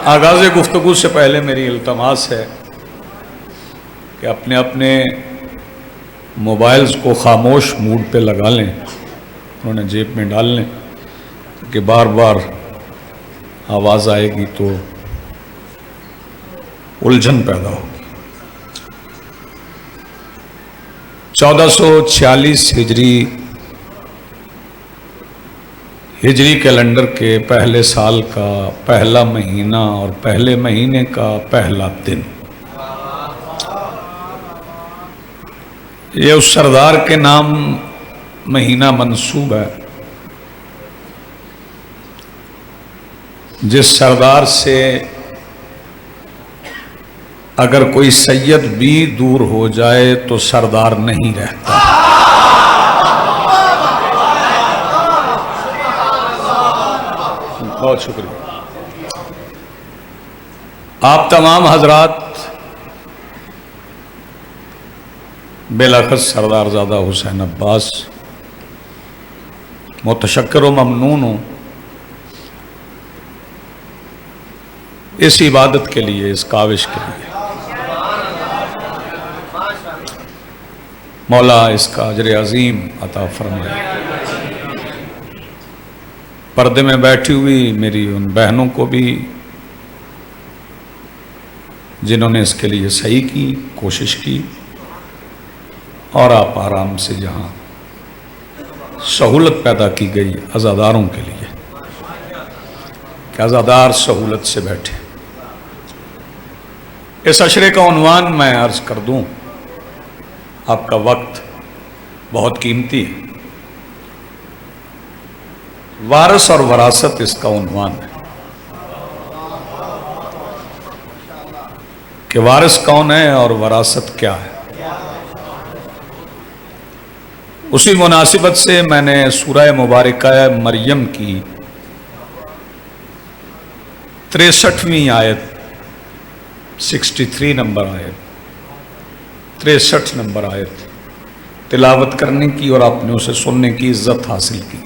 آغاز گفتگو سے پہلے میری التماس ہے کہ اپنے اپنے موبائلز کو خاموش موڈ پہ لگا لیں، انہوں نے جیب میں ڈال لیں کہ بار بار آواز آئے گی تو الجھن پیدا ہوگی۔ 1446 ہجری کیلنڈر کے پہلے سال کا پہلا مہینہ اور پہلے مہینے کا پہلا دن، یہ اس سردار کے نام مہینہ منسوب ہے جس سردار سے اگر کوئی سید بھی دور ہو جائے تو سردار نہیں رہتا۔ بہت شکریہ۔ آپ تمام حضرات بالاخص سردار زادہ حسین عباس متشکر و ممنون ہوں اس عبادت کے لیے، اس کاوش کے لیے۔ مولا اس کا اجر عظیم عطا فرمائے۔ پردے میں بیٹھی ہوئی میری ان بہنوں کو بھی جنہوں نے اس کے لیے صحیح کی کوشش کی، اور آپ آرام سے جہاں سہولت پیدا کی گئی عزاداروں کے لیے کہ عزادار سہولت سے بیٹھے۔ اس عشرے کا عنوان میں عرض کر دوں، آپ کا وقت بہت قیمتی ہے۔ وارث اور وراثت اس کا عنوان ہے کہ وارث کون ہے اور وراثت کیا ہے۔ اسی مناسبت سے میں نے سورہ مبارکہ مریم کی 63ویں آیت، 63 نمبر آیت، 63 نمبر آیت تلاوت کرنے کی اور آپ نے اسے سننے کی عزت حاصل کی۔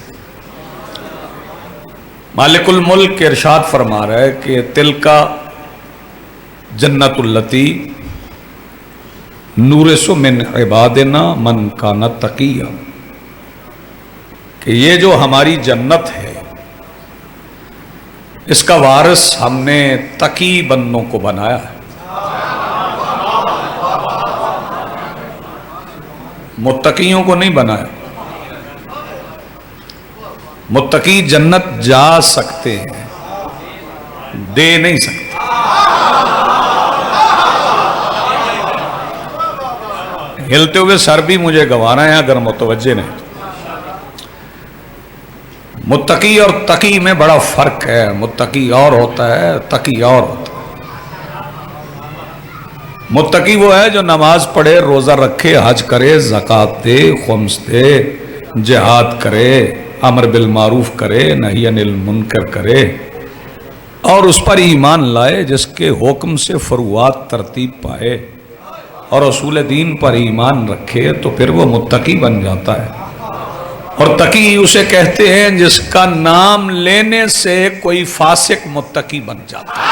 مالک الملک ارشاد فرما رہا ہے کہ تلکا جنت التی نورث من عبادنا من کان تقیا، کہ یہ جو ہماری جنت ہے اس کا وارث ہم نے تقی بندوں کو بنایا ہے، متقیوں کو نہیں بنایا۔ متقی جنت جا سکتے ہیں، دے نہیں سکتے۔ ہلتے ہوئے سر بھی مجھے گوانا ہے اگر متوجہ نہیں۔ متقی اور تقی میں بڑا فرق ہے، متقی اور ہوتا ہے، تقی اور ہوتا ہے۔ متقی وہ ہے جو نماز پڑھے، روزہ رکھے، حج کرے، زکوٰۃ دے، خمس دے، جہاد کرے، امر بالمعروف کرے، نہی عن المنکر کرے، اور اس پر ایمان لائے جس کے حکم سے فروعات ترتیب پائے اور اصول دین پر ایمان رکھے، تو پھر وہ متقی بن جاتا ہے۔ اور تقی اسے کہتے ہیں جس کا نام لینے سے کوئی فاسق متقی بن جاتا ہے،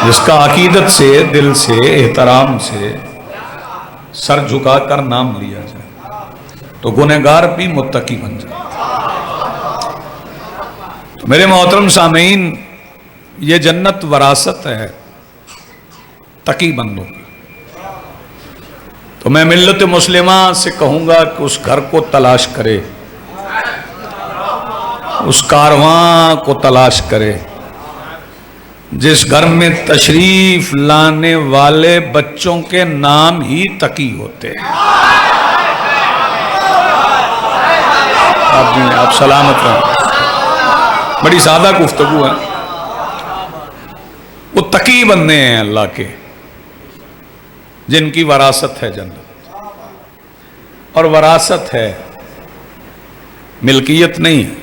جس کا عقیدت سے، دل سے، احترام سے سر جھکا کر نام لیا جائے تو گنہگار بھی متقی بن جائے۔ تو میرے محترم سامعین، یہ جنت وراثت ہے تقی بندوں کی۔ تو میں ملت مسلمہ سے کہوں گا کہ اس گھر کو تلاش کرے، اس کارواں کو تلاش کرے جس گھر میں تشریف لانے والے بچوں کے نام ہی تقی ہوتے ہیں۔ آپ سلامت رہیں۔ بڑی سادہ گفتگو ہے۔ وہ تقی بندے ہیں اللہ کے جن کی وراثت ہے جنت، اور وراثت ہے، ملکیت نہیں ہے،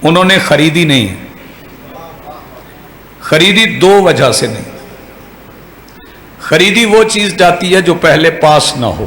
انہوں نے خریدی نہیں ہے۔ خریدی دو وجہ سے نہیں، خریدی وہ چیز جاتی ہے جو پہلے پاس نہ ہو،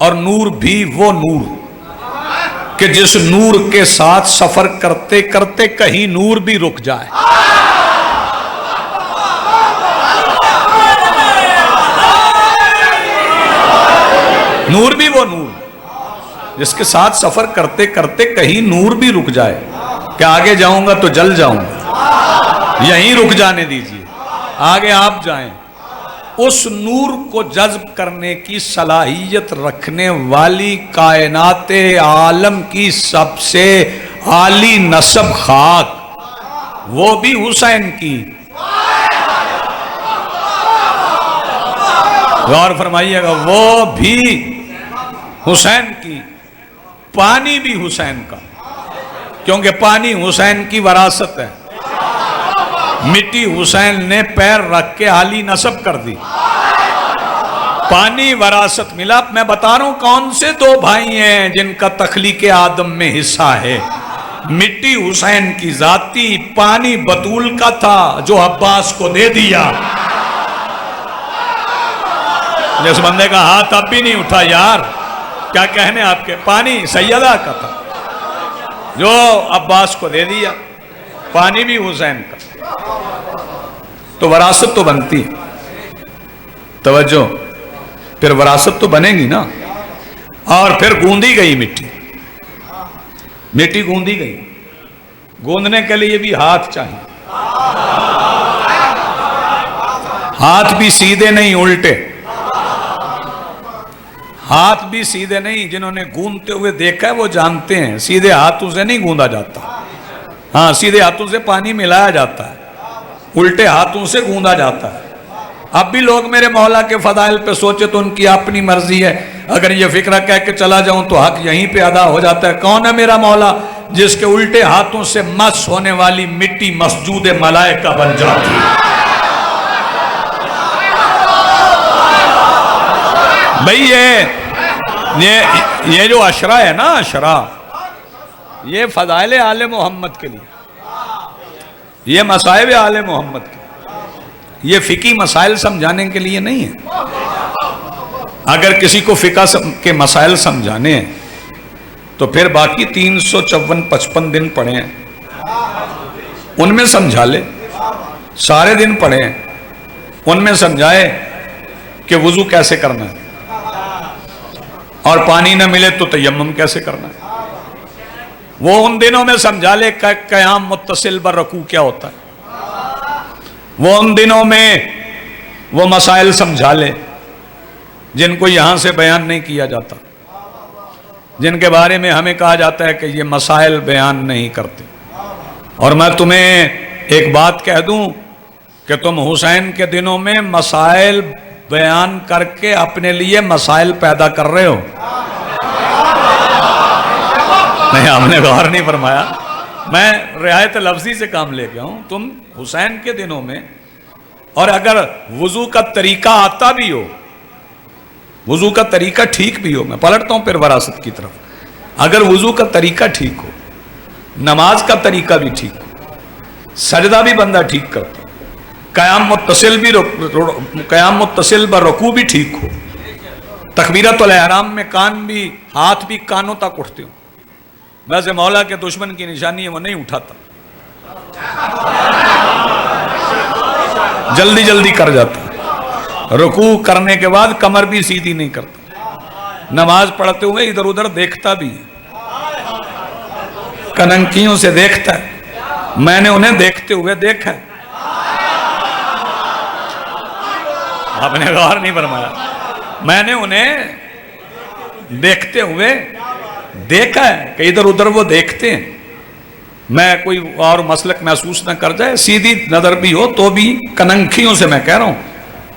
اور نور بھی وہ نور کہ جس نور کے ساتھ سفر کرتے کرتے کہیں نور بھی رک جائے. نور بھی وہ نور جس کے ساتھ سفر کرتے کرتے کہیں نور بھی رک جائے کہ آگے جاؤں گا تو جل جاؤں گا, یہیں رک جانے دیجئے, آگے آپ جائیں. اس نور کو جذب کرنے کی صلاحیت رکھنے والی کائنات عالم کی سب سے عالی نسب خاک, وہ بھی حسین کی. غور فرمائیے گا, وہ بھی حسین کی, پانی بھی حسین کا, کیونکہ پانی حسین کی وراثت ہے. مٹی حسین نے پیر رکھ کے عالی نسب کر دی, پانی وراثت ملا. میں بتا رہا ہوں کون سے دو بھائی ہیں جن کا تخلیق آدم میں حصہ ہے. مٹی حسین کی ذاتی, پانی بطول کا تھا جو عباس کو دے دیا. جس بندے کا ہاتھ اب بھی نہیں اٹھا یار, کیا کہنے آپ کے, پانی سیدہ کا تھا جو عباس کو دے دیا. پانی بھی حسین کا. تو وراثت تو بنتی ہے, توجہ, پھر وراثت تو بنے گی نا. اور پھر گوندی گئی مٹی, مٹی گوندی گئی. گوندنے کے لیے بھی ہاتھ چاہیے, ہاتھ بھی سیدھے نہیں الٹے, ہاتھ بھی سیدھے نہیں. جنہوں نے گوندتے ہوئے دیکھا ہے وہ جانتے ہیں سیدھے ہاتھوں سے نہیں گوندا جاتا. ہاں, سیدھے ہاتھوں سے پانی ملایا جاتا ہے, الٹے ہاتھوں سے گوندا جاتا ہے. اب بھی لوگ میرے مولا کے فضائل پہ سوچے تو ان کی اپنی مرضی ہے. اگر یہ فکرہ کہہ کے چلا جاؤں تو حق یہیں پہ ادا ہو جاتا ہے. کون ہے میرا مولا جس کے الٹے ہاتھوں سے مس ہونے والی مٹی مسجود ملائکہ بن جاتی ہے؟ بھئی یہ جو عشرہ ہے نا, عشرہ, یہ فضائل آل محمد کے لیے, یہ مصائب آل محمد کے, یہ فقہی مسائل سمجھانے کے لیے نہیں ہے. اگر کسی کو فقہ کے مسائل سمجھانے ہیں تو پھر باقی 354-55 دن پڑھیں, ان میں سمجھا لے. سارے دن پڑھیں, ان میں سمجھائے کہ وضو کیسے کرنا ہے, اور پانی نہ ملے تو تیمم کیسے کرنا ہے. وہ ان دنوں میں سمجھا لے قیام متصل برکوع کیا ہوتا ہے. وہ ان دنوں میں وہ مسائل سمجھا لے جن کو یہاں سے بیان نہیں کیا جاتا, جن کے بارے میں ہمیں کہا جاتا ہے کہ یہ مسائل بیان نہیں کرتے. اور میں تمہیں ایک بات کہہ دوں کہ تم حسین کے دنوں میں مسائل بیان کر کے اپنے لیے مسائل پیدا کر رہے ہو. نہیں, ہم نے غور نہیں فرمایا, میں رعایت لفظی سے کام لے گیا ہوں. تم حسین کے دنوں میں, اور اگر وضو کا طریقہ آتا بھی ہو, وضو کا طریقہ ٹھیک بھی ہو, میں پلٹتا ہوں پھر وراثت کی طرف, اگر وضو کا طریقہ ٹھیک ہو, نماز کا طریقہ بھی ٹھیک ہو, سجدہ بھی بندہ ٹھیک کرتا, قیام متصل برکوع بھی ٹھیک ہو, تکبیرۃ الاحرام میں کان بھی, ہاتھ بھی کانوں تک اٹھتے ہو. ویسے مولا کے دشمن کی نشانی ہے وہ نہیں اٹھاتا, جلدی جلدی کر جاتا. رکوع کرنے کے بعد کمر بھی سیدھی نہیں کرتا, نماز پڑھتے ہوئے ادھر ادھر دیکھتا بھی ہے, کننکیوں سے دیکھتا ہے. میں نے انہیں دیکھتے ہوئے دیکھا ہے. آپ نے غور نہیں فرمایا, میں نے انہیں دیکھتے ہوئے دیکھا ہے کہ ادھر ادھر وہ دیکھتے ہیں. میں کوئی اور مسلک محسوس نہ کر جائے, سیدھی نظر بھی ہو تو بھی کننکیوں سے, میں کہہ رہا ہوں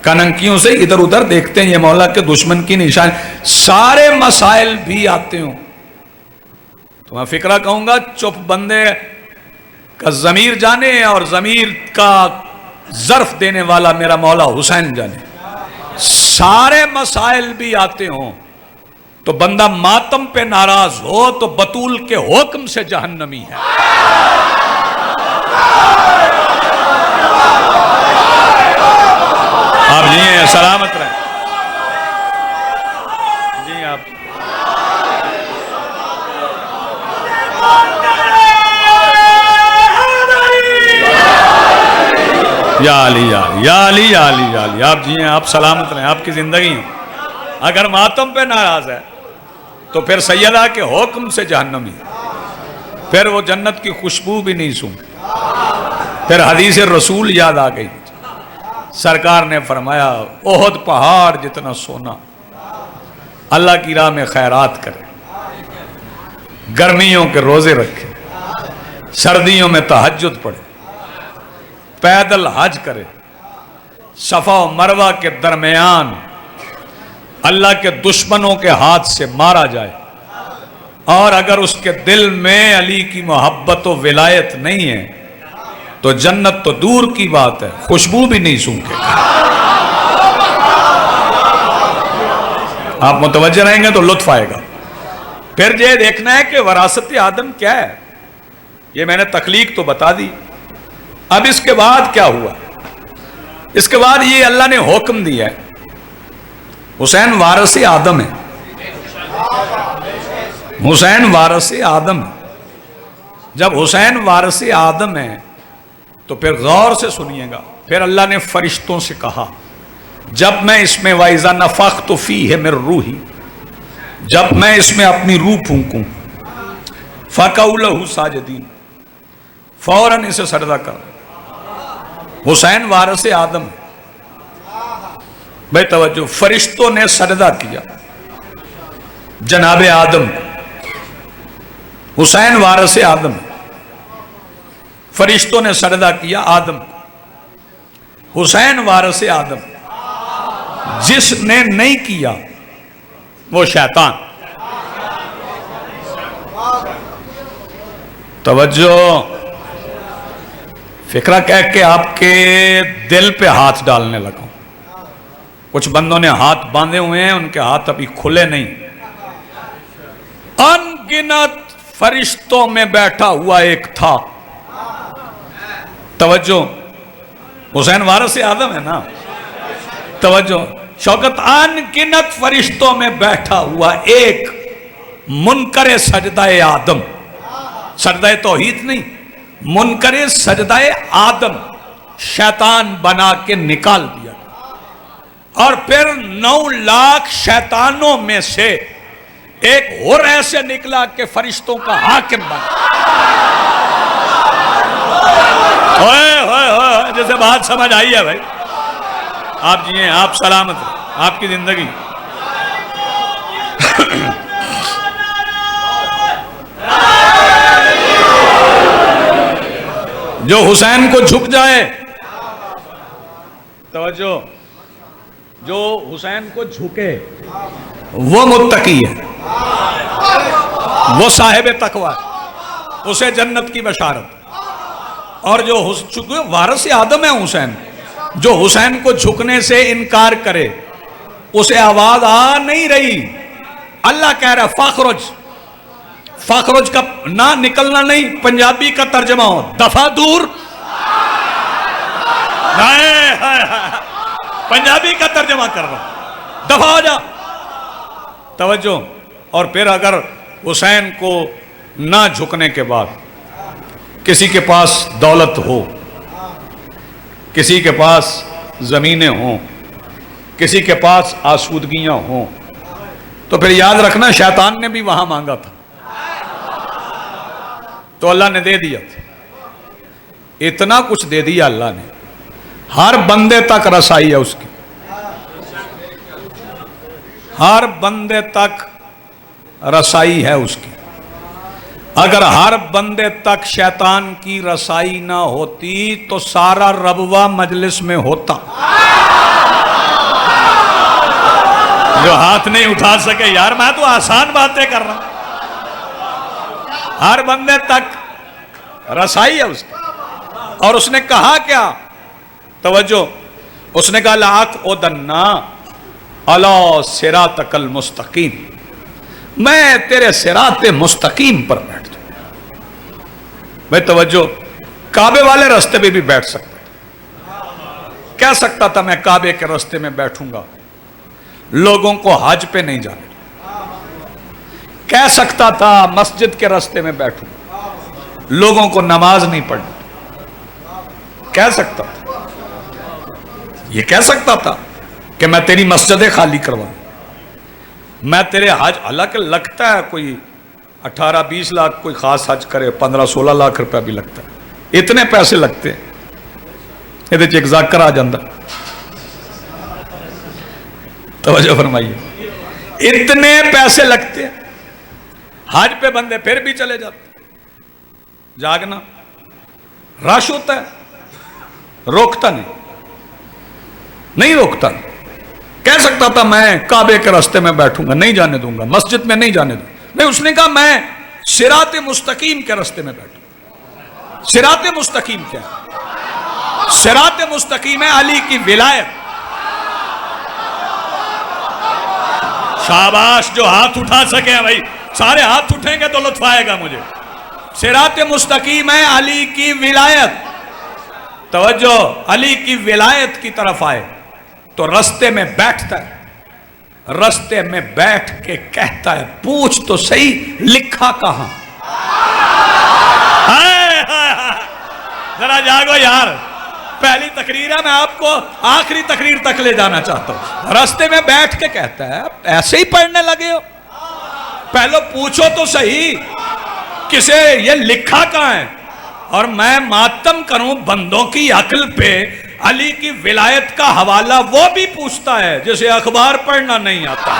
کننکیوں سے ادھر ادھر دیکھتے ہیں. یہ مولا کے دشمن کی نشان. سارے مسائل بھی آتے ہوں تو میں فکرہ کہوں گا چپ بندے کا ضمیر جانے اور ضمیر کا ظرف دینے والا میرا مولا حسین جانے. سارے مسائل بھی آتے ہوں تو بندہ ماتم پہ ناراض ہو تو بطول کے حکم سے جہنمی ہے. آپ جی ہیں, سلامت رہیں جی. آپ یا علی یا علی یا علی یا علی یا علی، آپ جی ہیں، آپ سلامت رہیں، آپ کی زندگی ہیں۔ اگر ماتم پہ ناراض ہے تو پھر سیدہ کے حکم سے جہنمی، پھر وہ جنت کی خوشبو بھی نہیں سن۔ پھر حدیث رسول یاد آ گئی، سرکار نے فرمایا احد پہاڑ جتنا سونا اللہ کی راہ میں خیرات کرے، گرمیوں کے روزے رکھے، سردیوں میں تہجد پڑھے، پیدل حج کرے، صفا و مروہ کے درمیان اللہ کے دشمنوں کے ہاتھ سے مارا جائے، اور اگر اس کے دل میں علی کی محبت و ولایت نہیں ہے تو جنت تو دور کی بات ہے، خوشبو بھی نہیں سونکھے گا۔ آپ متوجہ رہیں گے تو لطف آئے گا۔ پھر یہ دیکھنا ہے کہ وراثت آدم کیا ہے، یہ میں نے تخلیق تو بتا دی، اب اس کے بعد کیا ہوا؟ اس کے بعد یہ اللہ نے حکم دیا ہے، حسین وارث آدم ہے، حسین وارث آدم ہے۔ جب حسین وارث آدم ہے تو پھر غور سے سنیے گا، پھر اللہ نے فرشتوں سے کہا جب میں اس میں وَإِذَا نَفَخْتُ فِيهِ مِن رُوحِي، جب میں اس میں اپنی روح پھونکوں، فَقَعُوا لَهُ سَاجِدِينَ، فوراً اسے سجدہ کر۔ حسین وارث آدم ہے، بھائی توجہ، فرشتوں نے سجدہ کیا جناب آدم کو، حسین وارث آدم ہے، فرشتوں نے سجدہ کیا آدم کو، حسین وارث آدم، جس نے نہیں کیا وہ شیطان۔ توجہ، فکرہ کہہ کے آپ کے دل پہ ہاتھ ڈالنے لگا۔ کچھ بندوں نے ہاتھ باندھے ہوئے ہیں، ان کے ہاتھ ابھی کھلے نہیں۔ ان گنت فرشتوں میں بیٹھا ہوا ایک تھا، توجہ، حسین وارث آدم ہے نا، توجہ شوکت، ان گنت فرشتوں میں بیٹھا ہوا ایک منکر سجدہ آدم، سجدہ توحید نہیں، منکر سجدہ آدم شیطان بنا کے نکال دیا، اور پھر 9 لاکھ شیطانوں میں سے ایک اور ایسے نکلا کہ فرشتوں کا حاکم بنا۔ جیسے بات سمجھ آئی ہے بھائی، آپ جی ہیں، آپ سلامت ہیں، آپ کی زندگی۔ جو حسین کو جھک جائے، توجہ، جو حسین کو جھکے وہ متقی ہے، وہ صاحب تقوی، اسے جنت کی بشارت۔ اور جو وارث آدم ہے حسین، جو حسین کو جھکنے سے انکار کرے اسے آواز آ نہیں رہی، اللہ کہہ رہا فخرج، فخرج کا نہ نکلنا نہیں، پنجابی کا ترجمہ ہو دفع دور، پنجابی کا ترجمہ کر رہا، دفع ہو جا، توجہ۔ اور پھر اگر حسین کو نہ جھکنے کے بعد کسی کے پاس دولت ہو، کسی کے پاس زمینیں ہوں، کسی کے پاس آسودگیاں ہوں، تو پھر یاد رکھنا شیطان نے بھی وہاں مانگا تھا تو اللہ نے دے دیا تھا، اتنا کچھ دے دیا اللہ نے، ہر بندے تک رسائی ہے اس کی، ہر بندے تک رسائی ہے اس کی۔ اگر ہر بندے تک شیطان کی رسائی نہ ہوتی تو سارا ربوہ مجلس میں ہوتا۔ جو ہاتھ نہیں اٹھا سکے، یار میں تو آسان باتیں کر رہا ہوں، ہر بندے تک رسائی ہے اس کی۔ اور اس نے کہا کیا؟ توجہ، اس نے کہا لَأَقْعُدَنَّ عَلَىٰ صِرَاطِكَ الْمُسْتَقِيمِ، میں تیرے صراط مستقیم پر بیٹھ جاؤں۔ میں توجہ، کعبے والے راستے پہ بھی بیٹھ سکتا تھا، کہہ سکتا تھا میں کعبے کے راستے میں بیٹھوں گا، لوگوں کو حج پہ نہیں جانے، کہہ سکتا تھا مسجد کے راستے میں بیٹھوں گا، لوگوں کو نماز نہیں پڑھنی، کہہ سکتا تھا، یہ کہہ سکتا تھا کہ میں تیری مسجدیں خالی کرواؤں، میں تیرے حج، حالانکہ لگتا ہے کوئی 18-20 لاکھ کوئی خاص حج کرے، 15-16 لاکھ روپیہ بھی لگتا ہے، اتنے پیسے لگتے ہیں، یہ ایک ذاکر آ جاندہ۔ توجہ فرمائیے، اتنے پیسے لگتے ہیں، حج پہ بندے پھر بھی چلے جاتے، جاگنا رش ہوتا ہے، روکتا نہیں روکتا۔ کہہ سکتا تھا میں کعبے کے راستے میں بیٹھوں گا، نہیں جانے دوں گا، مسجد میں نہیں جانے دوں گا، نہیں، اس نے کہا میں صراط مستقیم کے راستے میں بیٹھوں۔ صراط مستقیم کیا ہے؟ صراط مستقیم ہے علی کی ولایت۔ شاباش، جو ہاتھ اٹھا سکے ہیں بھائی، سارے ہاتھ اٹھیں گے تو لطف آئے گا مجھے۔ صراط مستقیم ہے علی کی ولایت۔ توجہ، علی کی ولایت کی طرف آئے تو رستے میں بیٹھتا ہے، رستے میں بیٹھ کے کہتا ہے پوچھ تو صحیح لکھا کہاں؟ ذرا جاگو یار، پہلی تقریر ہے، میں آپ کو آخری تقریر تک لے جانا چاہتا ہوں۔ رستے میں بیٹھ کے کہتا ہے ایسے ہی پڑھنے لگے ہو، پہلے پوچھو تو صحیح کسے یہ لکھا کہاں ہے؟ اور میں ماتم کروں بندوں کی عقل پہ، علی کی ولایت کا حوالہ وہ بھی پوچھتا ہے جسے اخبار پڑھنا نہیں آتا۔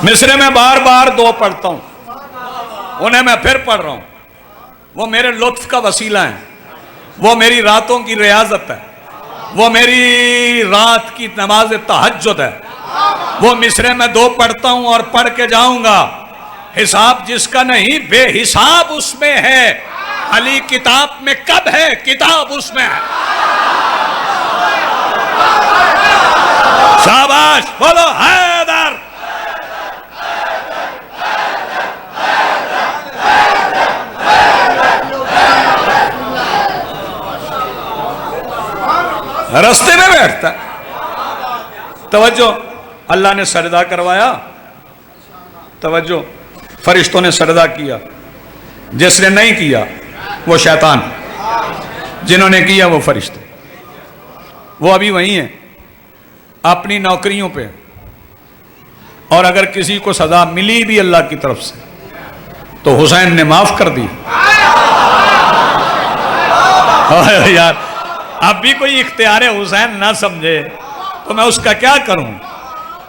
مصرے میں بار بار دو پڑھتا ہوں، انہیں میں پھر پڑھ رہا ہوں، وہ میرے لطف کا وسیلہ ہیں، وہ میری راتوں کی ریاضت ہے، وہ میری رات کی نماز تہجد ہے۔ وہ مصرے میں دو پڑھتا ہوں اور پڑھ کے جاؤں گا، حساب جس کا نہیں بے حساب اس میں ہے، علی کتاب میں کب ہے؟ کتاب اس میں ہے۔ شاباش، بولو حیدر۔ رستے میں بیٹھتا ہے، توجہ، اللہ نے سجدہ کروایا، توجہ، فرشتوں نے سجدہ کیا، جس نے نہیں کیا وہ شیطان، جنہوں نے کیا وہ فرشتے، وہ ابھی وہیں ہیں اپنی نوکریوں پہ، اور اگر کسی کو سزا ملی بھی اللہ کی طرف سے تو حسین نے معاف کر دی۔ یار اب بھی کوئی اختیار حسین نہ سمجھے تو میں اس کا کیا کروں؟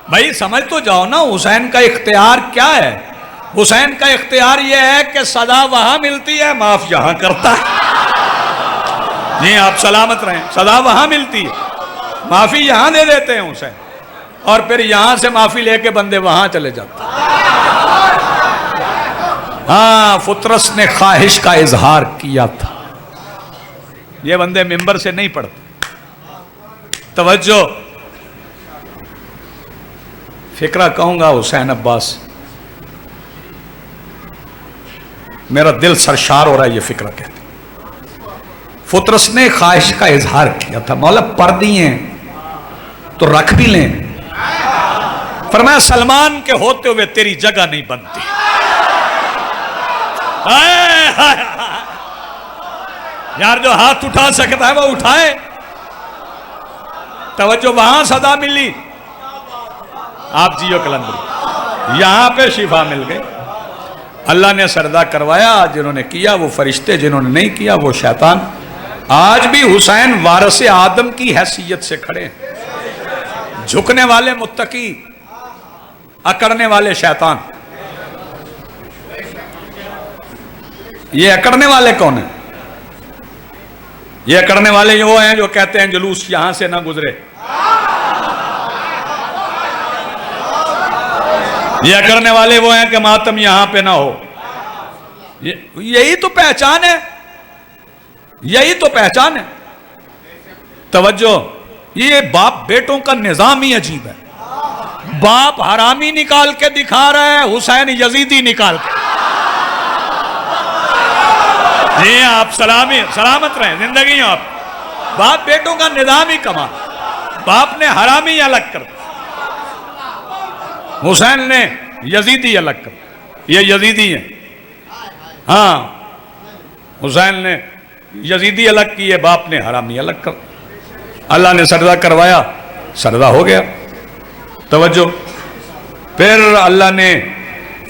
بھائی سمجھ تو جاؤ نا، حسین کا اختیار کیا ہے؟ حسین کا اختیار یہ ہے کہ سزا وہاں ملتی ہے، معاف یہاں کرتا ہے۔ جی آپ سلامت رہیں، سزا وہاں ملتی ہے، معافی یہاں دے دیتے ہیں حسین، اور پھر یہاں سے معافی لے کے بندے وہاں چلے جاتے ہیں۔ ہاں، فطرس نے خواہش کا اظہار کیا تھا، یہ بندے ممبر سے نہیں پڑھتے۔ توجہ، فکرہ کہوں گا حسین عباس، میرا دل سرشار ہو رہا ہے یہ فکرہ کہتے۔ فطرس نے خواہش کا اظہار کیا تھا، مولا پڑھ دیے تو رکھ بھی لیں، فرمایا سلمان کے ہوتے ہوئے تیری جگہ نہیں بنتی۔ یار جو ہاتھ اٹھا سکتا ہے وہ اٹھائے۔ توجہ، وہاں صدا ملی، آپ جیو کلندری، یہاں پہ شفا مل گئی۔ اللہ نے سجدہ کروایا، جنہوں نے کیا وہ فرشتے، جنہوں نے نہیں کیا وہ شیطان۔ آج بھی حسین وارث آدم کی حیثیت سے کھڑے ہیں، جھکنے والے متقی، اکڑنے والے شیطان۔ یہ اکڑنے والے کون ہیں؟ یہ اکڑنے والے وہ ہیں جو کہتے ہیں جلوس یہاں سے نہ گزرے، یہ اکڑنے والے وہ ہیں کہ ماتم یہاں پہ نہ ہو۔ یہی تو پہچان ہے، یہی تو پہچان ہے۔ توجہ، یہ باپ بیٹوں کا نظام ہی عجیب ہے، باپ حرامی نکال کے دکھا رہا ہے، حسین یزیدی نکال کے۔ جی آپ سلامت رہیں، زندگی آپ، باپ بیٹوں کا نظام ہی کمال، باپ نے حرامی الگ کر، حسین نے یزیدی الگ کر۔ یہ یزیدی ہیں. ہاں حسین نے یزیدی الگ کیے، باپ نے حرامی الگ کر. اللہ نے سجدہ کروایا، سجدہ ہو گیا. توجہ. پھر اللہ نے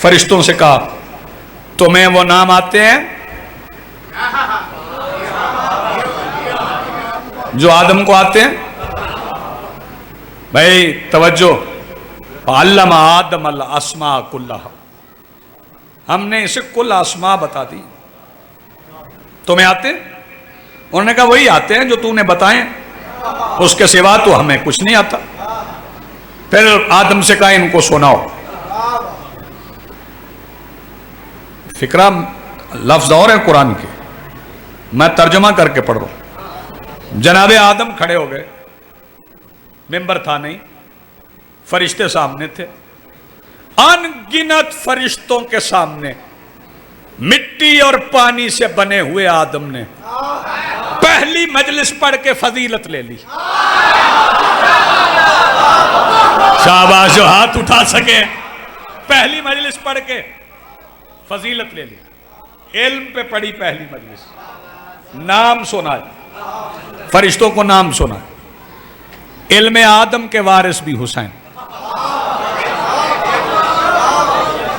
فرشتوں سے کہا تمہیں وہ نام آتے ہیں جو آدم کو آتے ہیں؟ بھائی توجہ. علم آدم الاسماء کلہا، ہم نے اسے کل اسماء بتا دی. تمہیں آتے ہیں؟ انہوں نے کہا وہی آتے ہیں جو تو نے بتائیں، اس کے سوا تو ہمیں کچھ نہیں آتا. پھر آدم سے کہا ان کو سناؤ. فکرہ لفظ اور ہیں قرآن کے، میں ترجمہ کر کے پڑھ رہا ہوں. جناب آدم کھڑے ہو گئے، ممبر تھا نہیں، فرشتے سامنے تھے. ان گنت فرشتوں کے سامنے مٹی اور پانی سے بنے ہوئے آدم نے پہلی مجلس پڑھ کے فضیلت لے لی. شاباش جو ہاتھ اٹھا سکے. پہلی مجلس پڑھ کے فضیلت لے لی. علم پہ پڑھی پہلی مجلس، نام سنا، فرشتوں کو نام سنا. علم آدم کے وارث بھی حسین،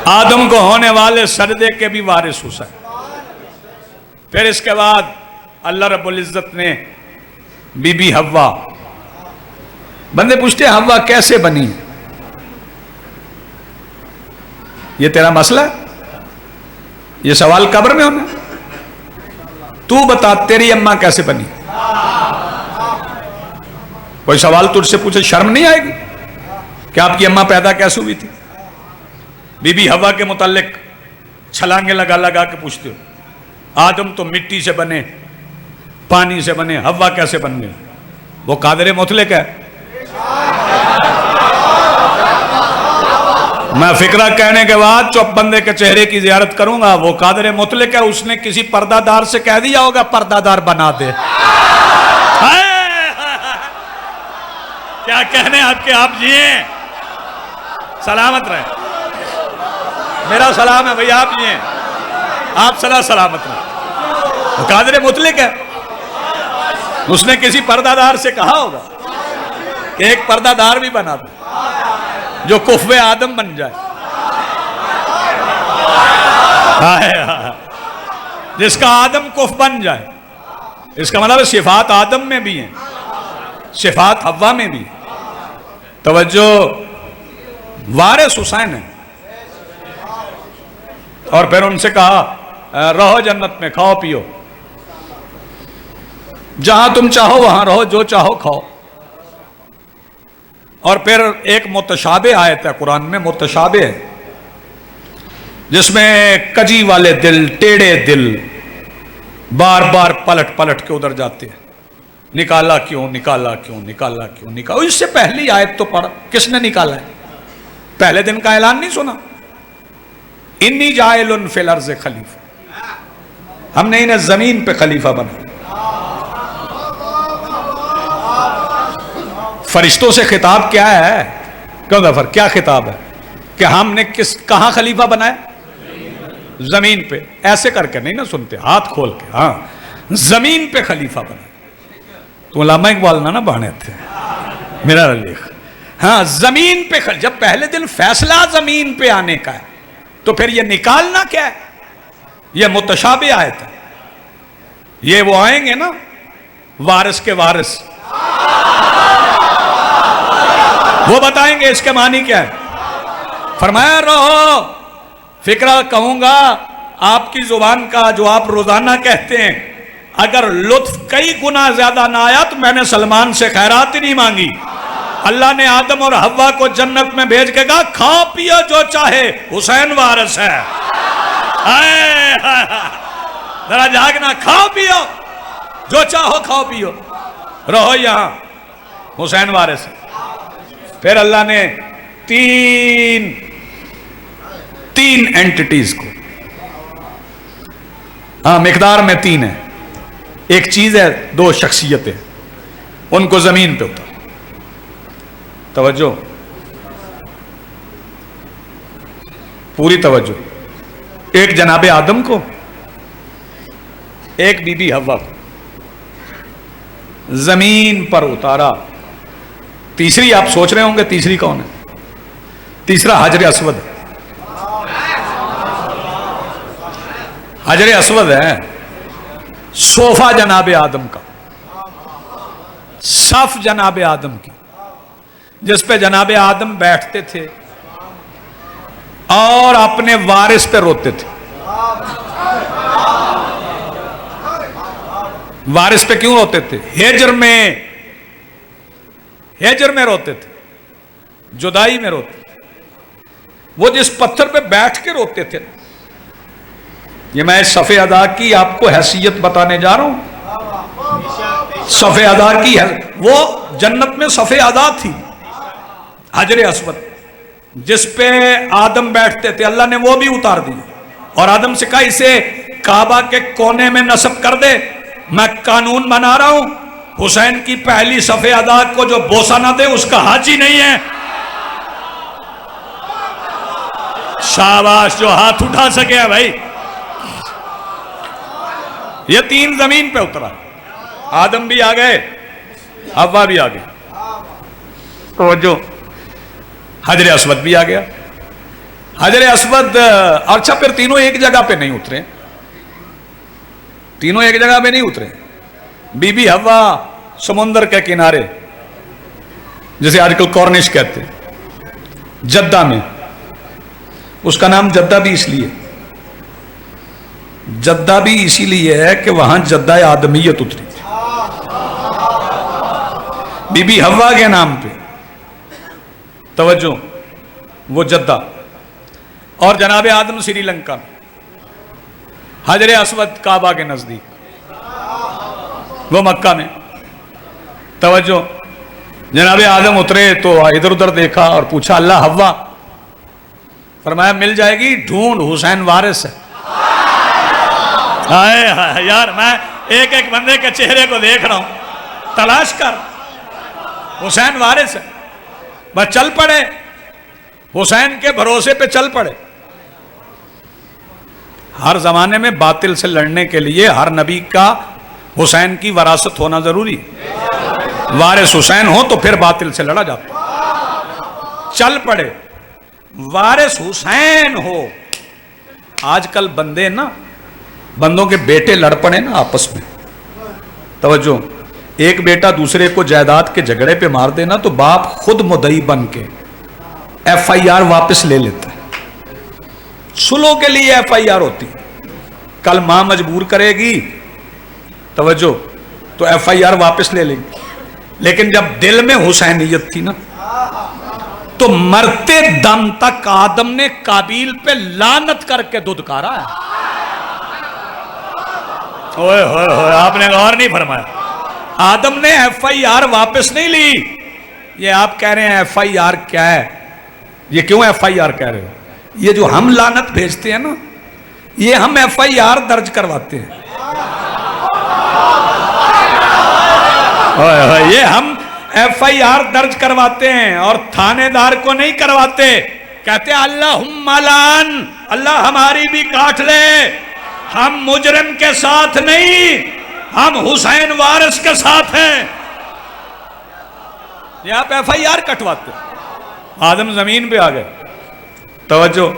آدم کو ہونے والے سجدے کے بھی وارث حسین. پھر اس کے بعد اللہ رب العزت نے بی بی حوا. بندے پوچھتے ہیں حوا کیسے بنی؟ یہ تیرا مسئلہ ہے؟ یہ سوال قبر میں ہونا. تو بتا تیری اماں کیسے بنی؟ کوئی سوال تجھ سے پوچھے شرم نہیں آئے گی کہ آپ کی اماں پیدا کیسے ہوئی تھی؟ بی بی حوا کے متعلق چھلانگے لگا لگا کے پوچھتے ہو. آدم تو مٹی سے بنے، پانی سے بنے، حوا کیسے بن گئے؟ وہ قادر مطلق ہے. میں فکرہ کہنے کے بعد چوپ بندے کے چہرے کی زیارت کروں گا. وہ قادر مطلق ہے، اس نے کسی پردہ دار سے کہہ دیا ہوگا پردہ دار بنا دے. کیا کہنے آپ کے، آپ جیئیں سلامت رہیں. میرا سلام ہے بھئی، آپ جیئیں، آپ سلامت رہیں. وہ قادر مطلق ہے، اس نے کسی پردہ دار سے کہا ہوگا کہ ایک پردہ دار بھی بنا دے جو کفو آدم بن جائے، جس کا آدم کف بن جائے. اس کا مطلب صفات آدم میں بھی ہیں، صفات حوا میں بھی. توجہ. وارث حسین ہے. اور پھر ان سے کہا رہو جنت میں، کھاؤ پیو، جہاں تم چاہو وہاں رہو، جو چاہو کھاؤ. اور پھر ایک متشابہ آیت ہے قرآن میں، متشابہ ہے، جس میں کجی والے دل، ٹیڑے دل بار بار پلٹ پلٹ کے ادھر جاتے ہیں. نکالا کیوں، نکالا کیوں، نکالا کیوں، نکالا. اس سے پہلی آیت تو پڑھا، کس نے نکالا ہے؟ پہلے دن کا اعلان نہیں سنا؟ انی جاعل فی الارض خلیفہ، ہم نے انہیں زمین پہ خلیفہ بنا. فرشتوں سے خطاب کیا ہے؟ کیوں غفر کیا خطاب ہے کہ ہم نے کہاں خلیفہ بنایا؟ زمین پہ. ایسے کر کے نہیں نا سنتے، ہاتھ کھول کے. ہاں زمین پہ خلیفہ بنایا. تو علامہ اقبال نہ بانے تھے میرا رلیخ. ہاں زمین پہ جب پہلے دن فیصلہ زمین پہ آنے کا ہے تو پھر یہ نکالنا کیا ہے؟ یہ متشابہ آیت ہے. یہ وہ آئیں گے نا وارث کے وارث، وہ بتائیں گے اس کے معنی کیا ہے. فرمایا رہو، فکرہ کہوں گا آپ کی زبان کا جو آپ روزانہ کہتے ہیں، اگر لطف کئی گنا زیادہ نہ آیا تو میں نے سلمان سے خیرات ہی نہیں مانگی. اللہ نے آدم اور حوا کو جنت میں بھیج کے کہا کھاؤ پیو جو چاہے، حسین وارث ہے. ذرا جاگنا، کھاؤ پیو جو چاہو، کھاؤ پیو، رہو یہاں، حسین وارث ہے. پھر اللہ نے تین اینٹیٹیز کو، ہاں مقدار میں 3 ہے، ایک چیز ہے، 2 شخصیتیں، ان کو زمین پہ اتار. توجہ، پوری توجہ. ایک جناب آدم کو، ایک بی بی حوا کو زمین پر اتارا. تیسری آپ سوچ رہے ہوں گے تیسری کون ہے؟ تیسرا حجر اسود. حجر اسود ہے صوفہ جناب آدم کا، صف جناب آدم کی، جس پہ جناب آدم بیٹھتے تھے اور اپنے وارث پہ روتے تھے. وارث پہ کیوں روتے تھے؟ ہجر میں روتے تھے، جدائی میں روتے تھے. وہ جس پتھر پہ بیٹھ کے روتے تھے، یہ میں صف ادا کی آپ کو حیثیت بتانے جا رہا ہوں. صف ادا کی وہ جنت میں صف ادا تھی، حجر اسود جس پہ آدم بیٹھتے تھے. اللہ نے وہ بھی اتار دی اور آدم سے کہا اسے کعبہ کے کونے میں نصب کر دے. میں قانون بنا رہا ہوں، حسین کی پہلی صف ادا کو جو بوسہ نہ دے اس کا حاجی نہیں ہے. شاباش جو ہاتھ اٹھا سکے ہے بھائی. یہ تین زمین پہ اترا، آدم بھی آ گئے، حوا بھی آ گئے، تو جو حجر اسود بھی آ گیا. حجر اسود اچھا پھر تینوں ایک جگہ پہ نہیں اترے، تینوں ایک جگہ پہ نہیں اترے. بی بی حوا سمندر کے کنارے، جسے آج کل کورنش کہتے ہیں، جدہ میں. اس کا نام جدہ بھی اس لیے، جدہ بھی اسی لیے ہے کہ وہاں جدہ آدمیت اتری تھی، بی بی حوا کے نام پہ. توجہ، وہ جدہ. اور جناب آدم سری لنکا میں، حجر اسود کعبہ کے نزدیک، وہ مکہ میں. توجہ، جناب آدم اترے تو ادھر ادھر دیکھا اور پوچھا اللہ حوا؟ فرمایا مل جائے گی، ڈھونڈ، حسین وارث ہے. یار میں ایک ایک بندے کے چہرے کو دیکھ رہا ہوں، تلاش کر، حسین وارث ہے. بس چل پڑے، حسین کے بھروسے پہ چل پڑے. ہر زمانے میں باطل سے لڑنے کے لیے ہر نبی کا حسین کی وراثت ہونا ضروری ہے. وارث حسین ہو تو پھر باطل سے لڑا جاتا. چل پڑے، وارث حسین ہو. آج کل بندوں کے بیٹے لڑ پڑے نا آپس میں. توجہ، ایک بیٹا دوسرے کو جائیداد کے جھگڑے پہ مار دینا تو باپ خود مدعی بن کے ایف آئی آر واپس لے لیتا ہے. سلو کے لیے ایف آئی آر ہوتی، کل ماں مجبور کرے گی، توجہ، تو ایف آئی آر واپس لے لیں گی. لیکن جب دل میں حسینیت تھی نا تو مرتے دم تک آدم نے قابیل پہ لعنت کر کے دھتکارا ہے. اوئے ہوئے ہوئے، آپ نے غور نہیں فرمایا. آدم نے ایف آئی آر واپس نہیں لی. یہ آپ کہہ رہے ہیں ایف آئی آر کیا ہے؟ یہ کیوں ایف آئی آر کہہ رہے ہو؟ یہ جو ہم لعنت بھیجتے ہیں نا، یہ ہم ایف آئی آر درج کرواتے ہیں. یہ ہم ایف آئی آر درج کرواتے ہیں اور تھانے دار کو نہیں کرواتے. کہتے ہیں اللہم لعن، اللہ ہماری بھی کاٹ لے. ہم مجرم کے ساتھ نہیں، ہم حسین وارث کے ساتھ ہیں. یہ آپ ایف آئی آر کٹواتے. آدم زمین پہ آ گئے. توجہ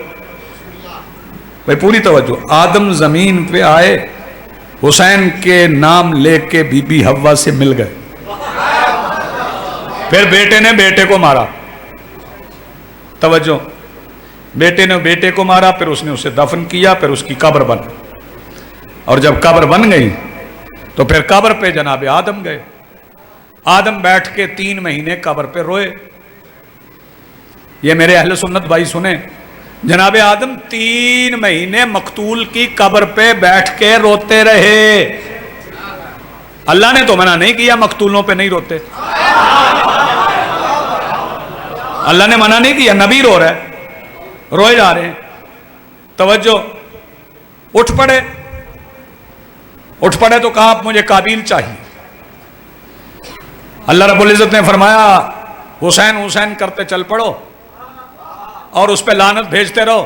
بھائی، پوری توجہ. آدم زمین پہ آئے، حسین کے نام لے کے بی بی حوا سے مل گئے. پھر بیٹے نے بیٹے کو مارا. توجہ، بیٹے نے بیٹے کو مارا، پھر اس نے اسے دفن کیا، پھر اس کی قبر بن. اور جب قبر بن گئی تو پھر قبر پہ جناب آدم گئے. آدم بیٹھ کے 3 مہینے قبر پہ روئے. یہ میرے اہل سنت بھائی سنیں، جناب آدم 3 مہینے مقتول کی قبر پہ بیٹھ کے روتے رہے. اللہ نے تو منع نہیں کیا مقتولوں پہ نہیں روتے. اللہ نے منع نہیں کیا، نبی رو رہا ہے، روئے جا رہے ہیں. توجہ، اٹھ پڑے تو کہا اب مجھے قابیل چاہیے. اللہ رب العزت نے فرمایا حسین حسین کرتے چل پڑو اور اس پہ لعنت بھیجتے رہو.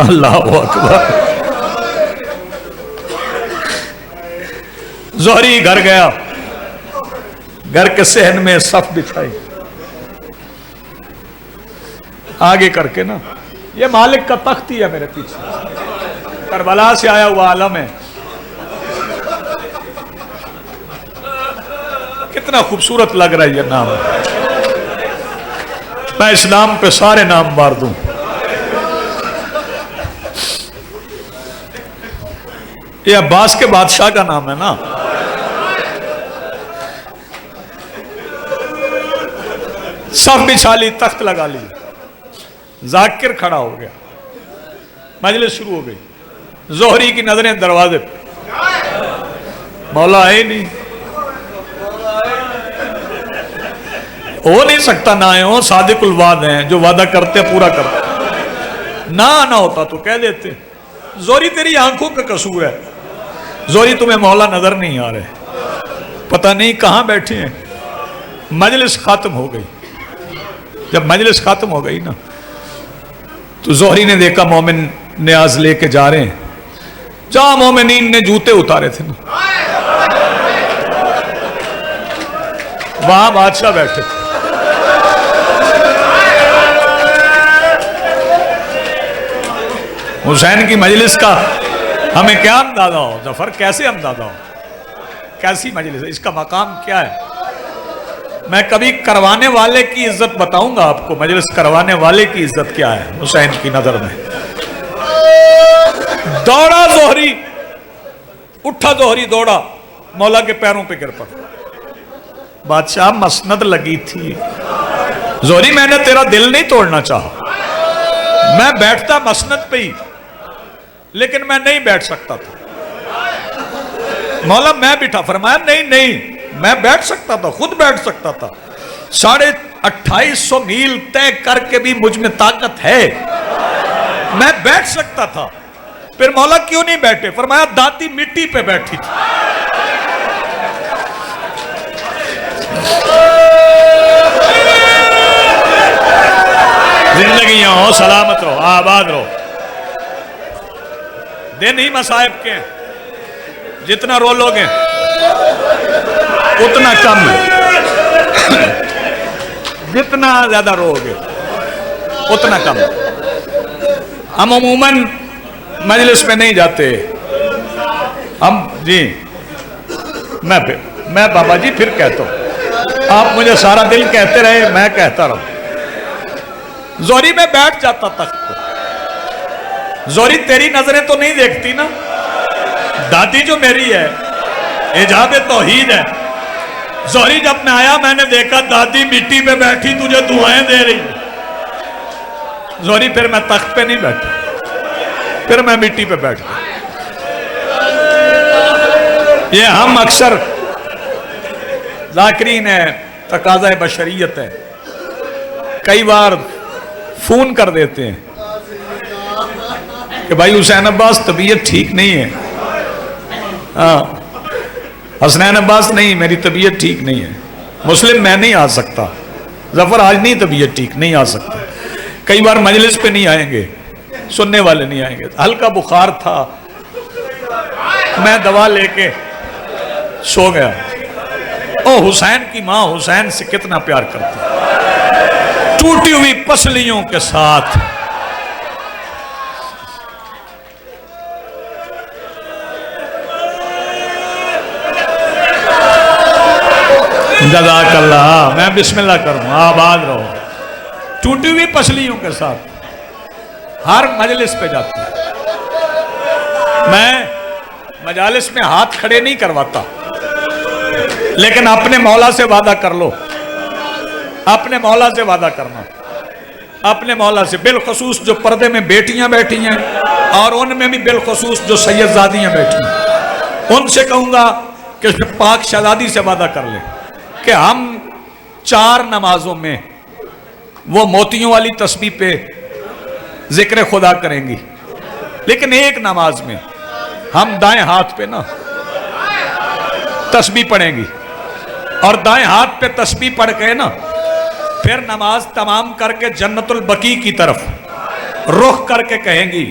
اللہ اکبر. زہری گھر گیا, گھر کے صحن میں صف بچھائی, آگے کر کے نا, یہ مالک کا تخت ہی ہے میرے پیچھے, کربلا سے آیا ہوا عالم ہے. کتنا خوبصورت لگ رہا ہے یہ نام. میں اس نام پہ سارے نام مار دوں. یہ عباس کے بادشاہ کا نام ہے نا. سب بچھا لی, تخت لگا لی, ذاکر کھڑا ہو گیا, مجلس شروع ہو گئی. زہری کی نظریں دروازے پہ, مولا ہے نہیں, ہو نہیں سکتا نہ آئے ہو, صادق الوعد ہیں, جو وعدہ کرتے پورا کرتے. نہ آنا ہوتا تو کہہ دیتے. زہری تیری آنکھوں کا قصور ہے. زہری تمہیں مولا نظر نہیں آ رہے, پتہ نہیں کہاں بیٹھے ہیں. مجلس ختم ہو گئی. جب مجلس ختم ہو گئی نا, تو زہری نے دیکھا مومن نیاز لے کے جا رہے ہیں جہاں مومنین نے جوتے اتارے تھے نا, وہاں بادشاہ بیٹھے تھے. حسین کی مجلس کا ہمیں کیا اندازہ ہو ظفر, کیسے اندازہ ہو, کیسی مجلس ہے, اس کا مقام کیا ہے. میں کبھی کروانے والے کی عزت بتاؤں گا آپ کو, مجلس کروانے والے کی عزت کیا ہے حسین کی نظر میں. دوڑا زہری, اٹھا زہری, دوڑا, مولا کے پیروں پہ گر پڑا. بادشاہ مسند لگی تھی. زہری میں نے تیرا دل نہیں توڑنا چاہا, میں بیٹھتا مسند پہ ہی, لیکن میں نہیں بیٹھ سکتا تھا. مولا میں بٹھا. فرمایا نہیں نہیں, میں بیٹھ سکتا تھا, خود بیٹھ سکتا تھا. 2850 میل طے کر کے بھی مجھ میں طاقت ہے, میں بیٹھ سکتا تھا. پھر مولا کیوں نہیں بیٹھے؟ فرمایا دادی مٹی پہ بیٹھی تھی. زندگیاں ہو, سلامت رہو, آباد رہو. دن ہی مصائب کے ہیں, جتنا رو لوگے اتنا کم ہے, جتنا زیادہ رو گے اتنا کم. ہم عموماً مجلس میں نہیں جاتے ہم. جی میں بابا جی پھر کہتا ہوں, آپ مجھے سارا دل کہتے رہے, میں کہتا رہا. زہری میں بیٹھ جاتا تخت پہ. زہری تیری نظریں تو نہیں دیکھتی نا, دادی جو میری ہے حجاب توحید ہے. زہری جب میں آیا میں نے دیکھا دادی مٹی پہ بیٹھی تجھے دعائیں دے رہی. زہری پھر میں تخت پہ نہیں بیٹھا, پھر میں مٹی پہ بیٹھ گیا. یہ ہم اکثر ذاکرین ہے, تقاضا بشریت ہے, کئی بار فون کر دیتے ہیں کہ بھائی حسین عباس طبیعت ٹھیک نہیں ہے. ہاں حسنین عباس نہیں, میری طبیعت ٹھیک نہیں ہے. مسلم میں نہیں آ سکتا, ظفر آج نہیں طبیعت ٹھیک, نہیں آ سکتا. کئی بار مجلس پہ نہیں آئیں گے, سننے والے نہیں آئیں گے. ہلکا بخار تھا, میں دوا لے کے سو گیا. او حسین کی ماں حسین سے کتنا پیار کرتی, ٹوٹی ہوئی پسلیوں کے ساتھ. جزاک اللہ, میں بسم اللہ کروں, آباد رہو. ٹوٹی ہوئی پسلیوں کے ساتھ ہر مجلس پہ جاتا ہوں. میں مجالس میں ہاتھ کھڑے نہیں کرواتا, لیکن اپنے مولا سے وعدہ کر لو, اپنے مولا سے وعدہ کرنا, اپنے مولا سے. بالخصوص جو پردے میں بیٹیاں بیٹھی ہیں اور ان میں بھی بالخصوص جو سید زادیاں بیٹھی ہیں, ان سے کہوں گا کہ پاک شہزادی سے وعدہ کر لیں کہ ہم 4 نمازوں میں وہ موتیوں والی تسبیح پہ ذکر خدا کریں گی, لیکن ایک نماز میں ہم دائیں ہاتھ پہ نا تسبیح پڑھیں گی, اور دائیں ہاتھ پہ تسبیح پڑھ کے نا پھر نماز تمام کر کے جنت البقیع کی طرف رخ کر کے کہیں گی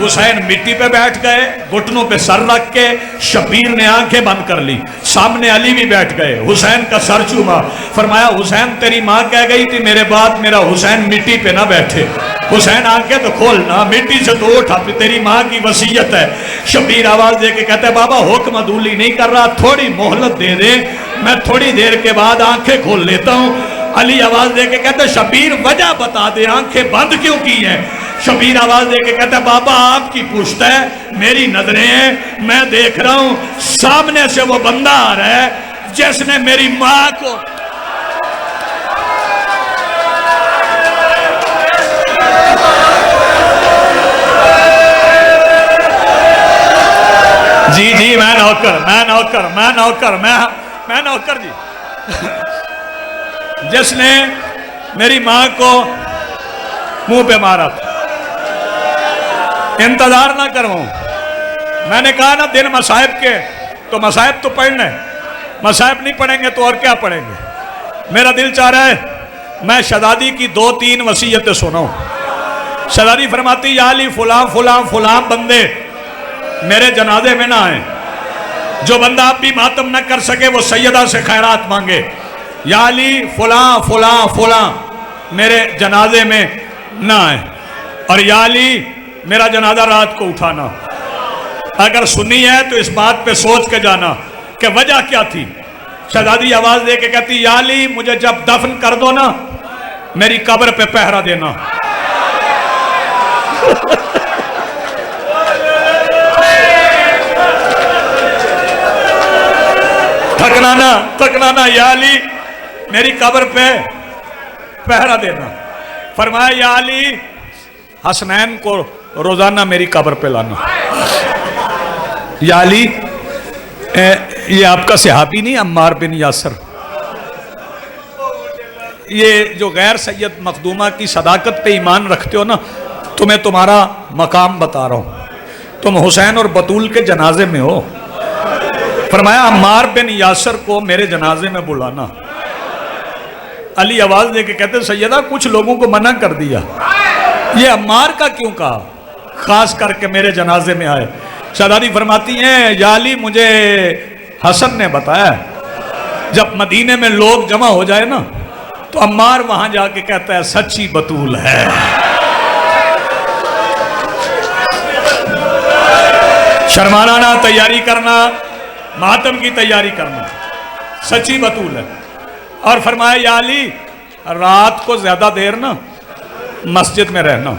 حسین مٹی پہ بیٹھ گئے، گھٹنوں پہ سر رکھ کے، شبیر نے آنکھیں بند کر لی، سامنے علی بھی بیٹھ گئے، حسین کا سر چوما، فرمایا حسین تیری ماں کہہ گئی تھی میرے بعد میرا حسین مٹی پہ نہ بیٹھے، حسین آنکھیں تو کھولنا، مٹی سے تو اٹھا، تیری ماں کی وصیت ہے۔ شبیر آواز دے کے کہتے بابا حکم عدولی نہیں کر رہا، تھوڑی مہلت دے دے، میں تھوڑی دیر کے بعد آنکھیں کھول لیتا ہوں۔ علی آواز دے کے کہتے شبیر وجہ بتا دے، آنکھیں بند کیوں کی ہیں؟ شبیر آواز دے کے کہتا ہے بابا آپ کی پشت ہے، میری نظریں ہیں، میں دیکھ رہا ہوں سامنے سے وہ بندہ آ رہا ہے جس نے میری ماں کو جی میں نوکر جی جس نے میری ماں کو منہ پہ مارا تھا، انتظار نہ کروں، میں نے کہا نا دن مصائب کے تو مصائب تو پڑھنے، مصائب نہیں پڑھیں گے تو اور کیا پڑھیں گے؟ میرا دل چاہ رہا ہے میں شہزادی کی 2-3 وصیتیں سنوں۔ شہزادی فرماتی یا علی فلاں فلاں فلاں بندے میرے جنازے میں نہ آئیں، جو بندہ اب بھی ماتم نہ کر سکے وہ سیدہ سے خیرات مانگے، یا علی فلاں فلاں فلاں میرے جنازے میں نہ آئیں، اور یا علی میرا جنازہ رات کو اٹھانا۔ اگر سنی ہے تو اس بات پہ سوچ کے جانا کہ وجہ کیا تھی۔ شہزادی آواز دے کے کہتی یا علی مجھے جب دفن کر دو نا میری قبر پہ پہرا دینا۔ تھکنا نا یا علی میری قبر پہ پہرا دینا۔ فرمایا یا علی حسنین کو روزانہ میری قبر پہ لانا۔ یا علی یہ آپ کا صحابی نہیں عمار بن یاسر، یہ جو غیر سید مخدومہ کی صداقت پہ ایمان رکھتے ہو نا، تمہیں تمہارا مقام بتا رہا ہوں، تم حسین اور بطول کے جنازے میں ہو۔ فرمایا عمار بن یاسر کو میرے جنازے میں بلانا۔ علی آواز دے کے کہتے سیدہ کچھ لوگوں کو منع کر دیا، یہ عمار کا کیوں کہا خاص کر کے میرے جنازے میں آئے؟ شہزادی فرماتی ہیں یا علی مجھے حسن نے بتایا جب مدینے میں لوگ جمع ہو جائے نا تو عمار وہاں جا کے کہتا ہے سچی بطول ہے۔ شرمانا نہ، تیاری کرنا، ماتم کی تیاری کرنا، سچی بطول ہے۔ اور فرمایا یا علی رات کو زیادہ دیر نا مسجد میں رہنا،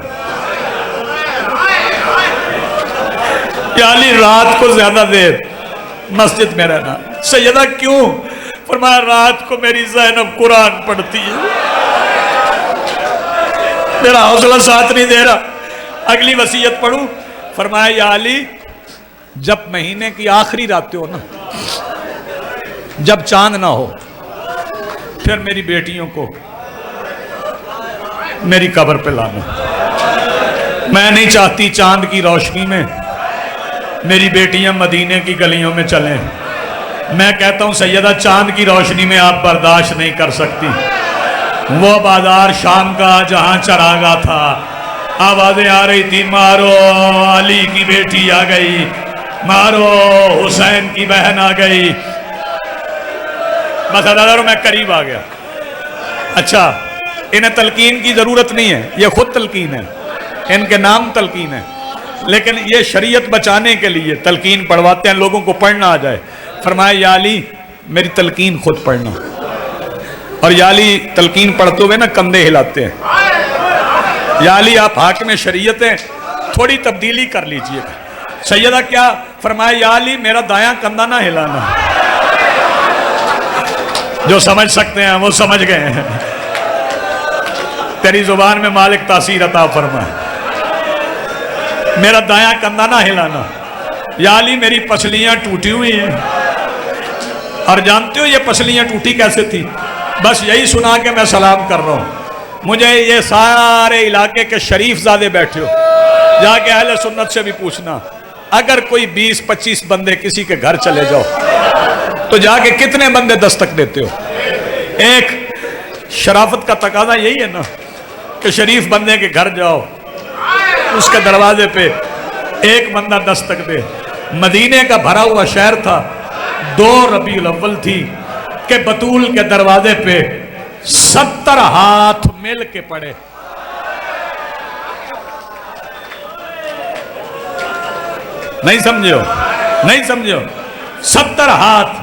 یا علی رات کو زیادہ دیر مسجد میں رہنا۔ سیدہ کیوں؟ فرمایا رات کو میری زینب قرآن پڑھتی ہے، میرا حوصلہ ساتھ نہیں دے رہا، اگلی وصیت پڑھوں؟ فرمایا یا علی جب مہینے کی آخری راتیں ہو نا، جب چاند نہ ہو، پھر میری بیٹیوں کو میری قبر پہ لانا۔ میں نہیں چاہتی چاند کی روشنی میں میری بیٹیاں مدینے کی گلیوں میں چلیں، میں کہتا ہوں سیدہ چاند کی روشنی میں آپ برداشت نہیں کر سکتی۔ وہ بازار شام کا جہاں چراغا تھا، آوازیں آ رہی تھی مارو علی کی بیٹی آ گئی، مارو حسین کی بہن آ گئی، بس اداروں میں قریب آ گیا۔ اچھا انہیں تلقین کی ضرورت نہیں ہے، یہ خود تلقین ہے، ان کے نام تلقین ہے، لیکن یہ شریعت بچانے کے لیے تلقین پڑھواتے ہیں، لوگوں کو پڑھنا آ جائے۔ فرمایا یا علی میری تلقین خود پڑھنا، اور یا علی تلقین پڑھتے ہوئے نا کندھے ہلاتے ہیں۔ یا علی آپ حاکم شریعت ہیں، تھوڑی تبدیلی کر لیجئے۔ سیدہ کیا؟ فرمایا یا علی میرا دایاں کندھا نہ ہلانا۔ جو سمجھ سکتے ہیں وہ سمجھ گئے ہیں، تیری زبان میں مالک تاثیر عطا فرمائے۔ میرا دایاں کندھا نہ ہلانا۔ یا علی میری پسلیاں ٹوٹی ہوئی ہیں، اور جانتے ہو یہ پسلیاں ٹوٹی کیسے تھی؟ بس یہی سنا کے میں سلام کر رہا ہوں۔ مجھے یہ سارے علاقے کے شریف زادے بیٹھے ہو، جا کے اہل سنت سے بھی پوچھنا، اگر کوئی 20-25 بندے کسی کے گھر چلے جاؤ تو جا کے کتنے بندے دستک دیتے ہو؟ ایک شرافت کا تقاضا یہی ہے نا کہ شریف بندے کے گھر جاؤ، اس کے دروازے پہ ایک بندہ دستک دے. مدینے کا بھرا ہوا شہر تھا. 2 ربیع الاول تھی کہ بطول کے دروازے پہ 70 ہاتھ مل کے پڑے. نہیں سمجھے ہو؟ نہیں سمجھے ہو؟ 70 ہاتھ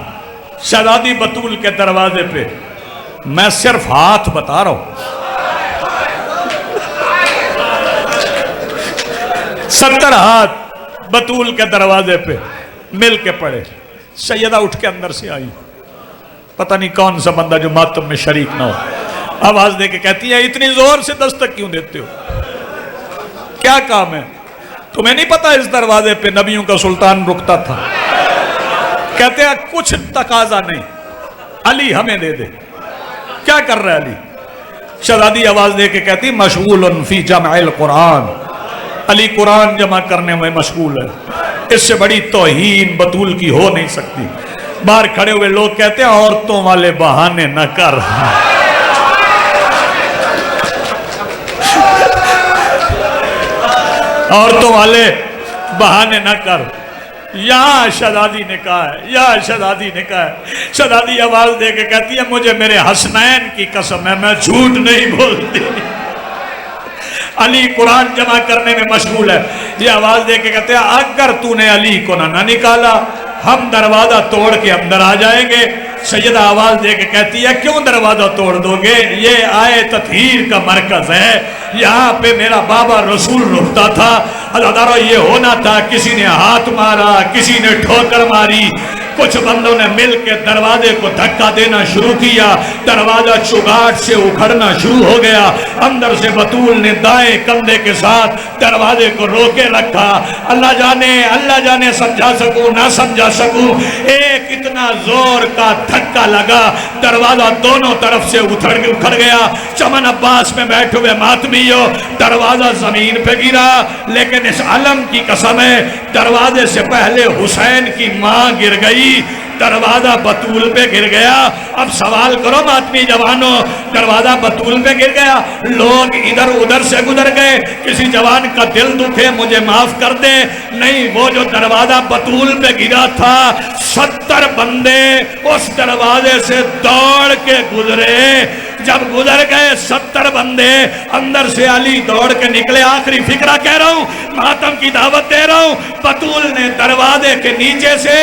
شہزادی بطول کے دروازے پہ. میں صرف ہاتھ بتا رہا ہوں. 70 ہاتھ بطول کے دروازے پہ مل کے پڑے. سیدہ اٹھ کے اندر سے آئی. پتہ نہیں کون سا بندہ جو ماتم میں شریک نہ ہو. آواز دے کے کہتی ہے اتنی زور سے دستک کیوں دیتے ہو؟ کیا کام ہے؟ تمہیں نہیں پتا اس دروازے پہ نبیوں کا سلطان رکتا تھا؟ کہتے ہیں کچھ تقاضا نہیں، علی ہمیں دے دے. کیا کر رہا ہے علی؟ شہزادی آواز دے کے کہتی مشغول فی جمع القرآن. علی قرآن جمع کرنے میں مشغول ہے. اس سے بڑی توہین بطول کی ہو نہیں سکتی. باہر کھڑے ہوئے لوگ کہتے ہیں عورتوں والے بہانے نہ کر. عورتوں والے بہانے نہ کر. یا شہزادی نے کہا ہے، یا شہزادی نے کہا ہے. شہزادی آواز دے کے کہتی ہے مجھے میرے حسنین کی قسم ہے میں جھوٹ نہیں بولتی. علی قرآن جمع کرنے میں مشغول ہے. یہ آواز دے کے کہتے ہیں اگر تو نے علی کو نہ نکالا ہم دروازہ توڑ کے اندر آ جائیں گے. سیدہ آواز دے کے کہتی ہے کیوں دروازہ توڑ دو گے؟ یہ آئے تطہیر کا مرکز ہے. یہاں پہ میرا بابا رسول رکتا تھا. عزادارو یہ ہونا تھا کسی نے ہاتھ مارا، کسی نے ٹھوکر ماری. کچھ بندوں نے مل کے دروازے کو دھکا دینا شروع کیا. دروازہ چگاٹ سے اکھڑنا شروع ہو گیا. اندر سے بطول نے دائیں کندھے کے ساتھ دروازے کو روکے رکھا. اللہ جانے سمجھا سکوں نہ سمجھا سکوں. ایک اتنا زور کا دھکا لگا دروازہ دونوں طرف سے اکھڑ گیا. چمن عباس میں بیٹھے ہوئے ماتمیوں دروازہ زمین پہ گرا. لیکن اس علم کی قسم ہے دروازے سے پہلے حسین کی ماں گر گئی. دروازہ بطول پہ گر گیا. اب سوال کرو ماتمی جوانوں، دروازہ بطول پہ گر گیا. لوگ ادھر ادھر سے گزر گئے. کسی جوان کا دل دکھے مجھے معاف کر دے. نہیں، وہ جو دروازہ بطول پہ گرا تھا 70 بندے اس دروازے سے دوڑ کے گزرے. جب گزر گئے 70 بندے اندر سے علی دوڑ کے نکلے. آخری فکرہ کہہ رہا ہوں، ماتم کی دعوت دے رہا ہوں. بطول نے دروازے کے نیچے سے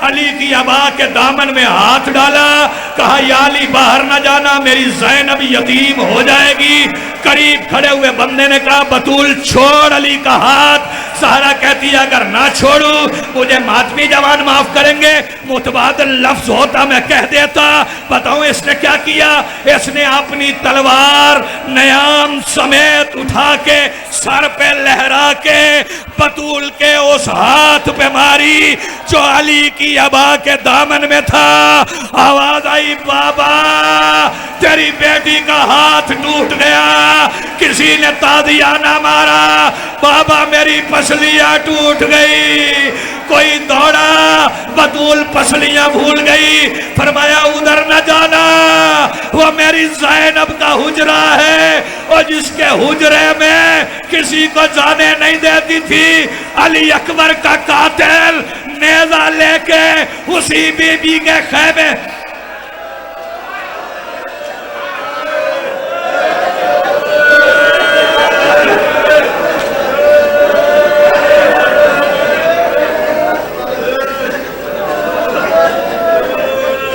علی کی عبا کے دامن میں ہاتھ ڈالا. کہا یا علی باہر نہ جانا، میری زینب یتیم ہو جائے گی. قریب کھڑے ہوئے بندے نے کہا بطول چھوڑ علی کا ہاتھ. سہرا کہتی ہے اگر نہ چھوڑوں مجھے ماتمی جوان معاف کریں گے. متبادل لفظ ہوتا میں کہہ دیتا. بتاؤں اس نے کیا کیا؟ اس نے اپنی تلوار نیام سمیت اٹھا کے سر پہ لہرا کے بطول کے اس ہاتھ پہ ماری جو علی کی عبا کے دامن میں تھا. آواز آئی بابا تیری بیٹی کا ہاتھ ٹوٹ گیا. کسی نے تازیانہ مارا، بابا میری پسلیاں ٹوٹ گئی. کوئی دوڑا، بطول پسلیاں بھول گئی. فرمایا ادھر نہ جانا، وہ میری زینب کا حجرہ ہے اور جس کے حجرے میں کسی کو جانے نہیں دیتی تھی. علی اکبر کا قاتل نیزہ لے کے اسی بی بی کے خیمے